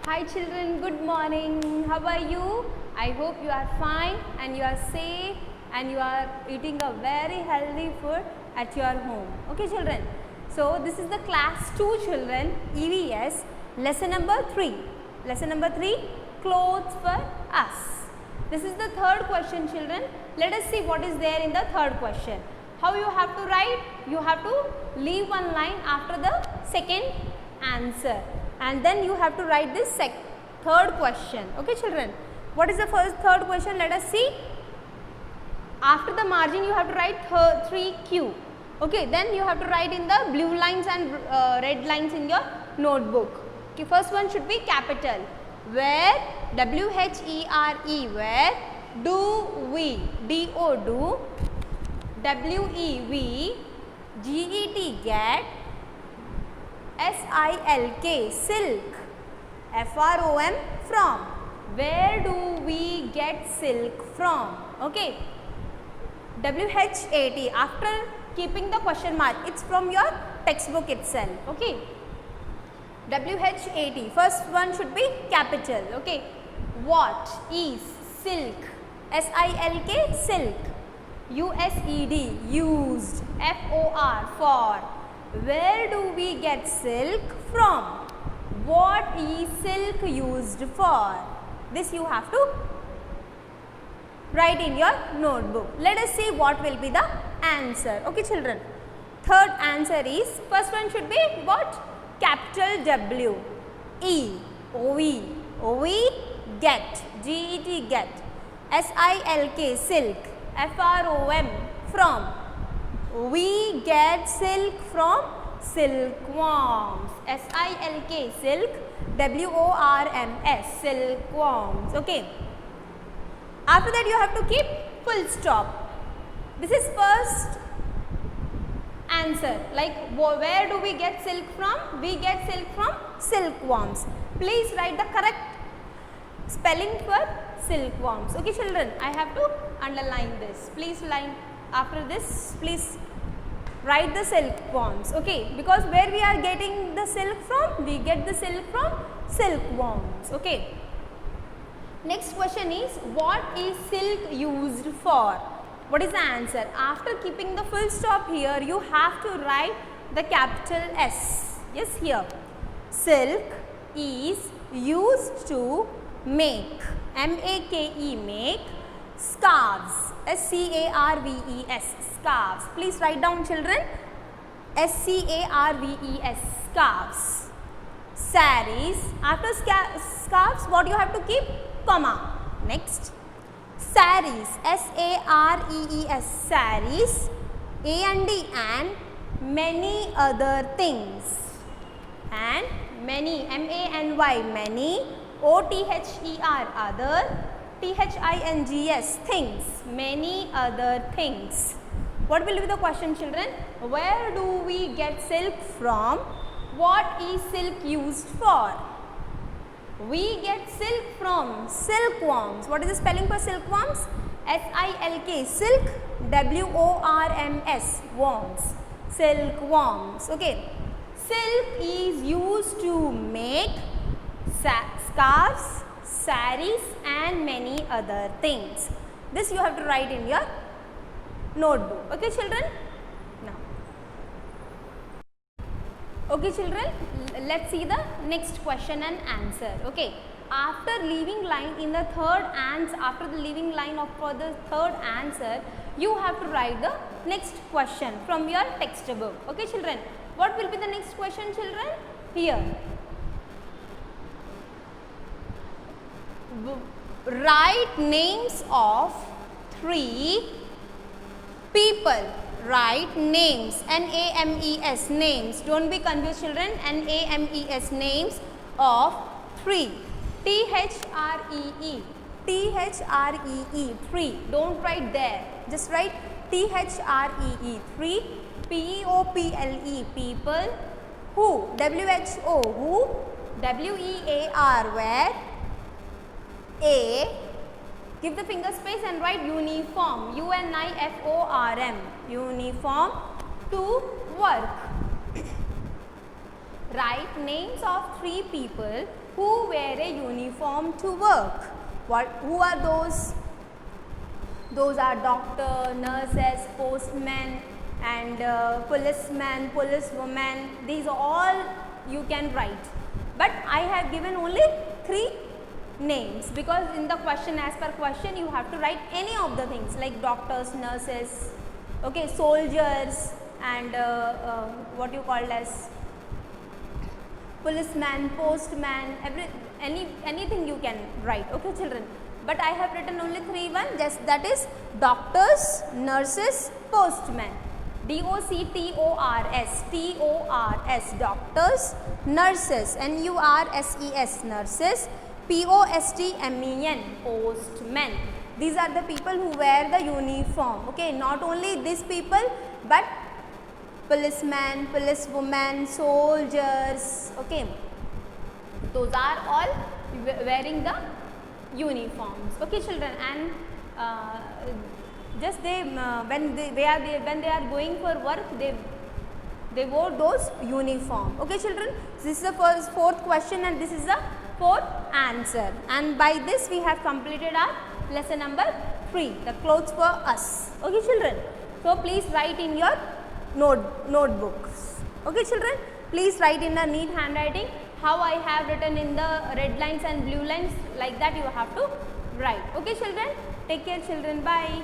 Hi children, good morning. How are you? I hope you are fine and you are safe and you are eating a very healthy food at your home. Okay children. So this is the class 2 children EVS lesson number 3. Lesson number 3, clothes for us. This is the third question children. Let us see what is there in the third question. How you have to write? You have to leave one line after the second answer and then you have to write this third question. Okay children. What is the third question? Let us see. After the margin you have to write 3Q. Okay, then you have to write in the blue lines and red lines in your notebook. Okay, first one should be capital. Where, W-H-E-R-E, where, do we, D-O, do, W-E-V, G-E-T, get, S-I-L-K, silk, F-R-O-M, from. Where do we get silk from? Okay. W-H-A-T, after keeping the question mark, it's from your textbook itself. Okay. W-H-A-T, first one should be capital. Okay. What is silk? S-I-L-K, silk. U-S-E-D, used. F-O-R, for. Where do we get silk from? What is silk used for? This you have to write in your notebook. Let us see what will be the answer. Okay children. Third answer is, first one should be what? Capital W. E. O-E. O-E, get. G-E-T, get. S-I-L-K, silk. F-R-O-M, from. We get silk from silkworms. S-I-L-K, silk. W-O-R-M-S, silkworms. Okay. After that you have to keep full stop. This is first answer. Like where do we get silk from? We get silk from silkworms. Please write the correct spelling for silkworms. Okay children, I have to underline this. Please line after this, please write the silkworms. Okay, because where we are getting the silk from? We get the silk from silkworms. Okay. Next question is, what is silk used for? What is the answer? After keeping the full stop here, you have to write the capital S. Yes, here. Silk is used to make, M-A-K-E, make, scarves, S-C-A-R-V-E-S, scarves. Please write down children, S-C-A-R-V-E-S, scarves. Saris, after scarves, what you have to keep? Comma. Next, saris, S-A-R-E-E-S, saris, A&D, and many other things. And many, M-A-N-Y, many, O-T-H-E-R, other, T-H-I-N-G-S, things, many other things. What will be the question children? Where do we get silk from? What is silk used for? We get silk from silkworms. What is the spelling for silkworms? S-I-L-K, silk, W-O-R-M-S, worms, silkworms. Okay. Silk is used to make scarves, saris, and many other things. This you have to write in your notebook. Okay children? Now. Okay children, let's see the next question and answer. Okay. After leaving line in the third answer, after the leaving line for the third answer, you have to write the next question from your textbook. Okay children. What will be the next question children? Here. Write names of 3 people. Write names, N-A-M-E-S, names. Don't be confused children, N-A-M-E-S, names of 3. T-H-R-E-E, T-H-R-E-E, 3. Don't write there. Just write T-H-R-E-E, 3. P-E-O-P-L-E, people. Who, W-H-O, who. W-E-A-R, where. A, give the finger space and write uniform, U-N-I-F-O-R-M, uniform, to work. Write names of 3 people who wear a uniform to work. Who are those? Those are doctor, nurses, postmen, and policemen, policewomen. These all you can write. But I have given only 3 names, because in the question, as per question, you have to write any of the things like doctors, nurses, okay, soldiers, and what you call as policeman, postman, anything you can write, okay children. But I have written only 3 just that is doctors, nurses, postmen. D-O-C-T-O-R-S, T-O-R-S, doctors, nurses, N-U-R-S-E-S, nurses, P-O-S-T-M-E-N, postmen. These are the people who wear the uniform, okay. Not only these people, but policemen, policewomen, soldiers, okay. Those are all wearing the uniforms, okay children. And just when they are going for work, they wore those uniform, okay children. This is the 4th question, and this is the 4th answer. And by this we have completed our lesson number 3, the clothes for us, okay children. So please write in your notebooks, okay children. Please write in a neat handwriting. How I have written in the red lines and blue lines, like that you have to write, okay children. Take care children, bye.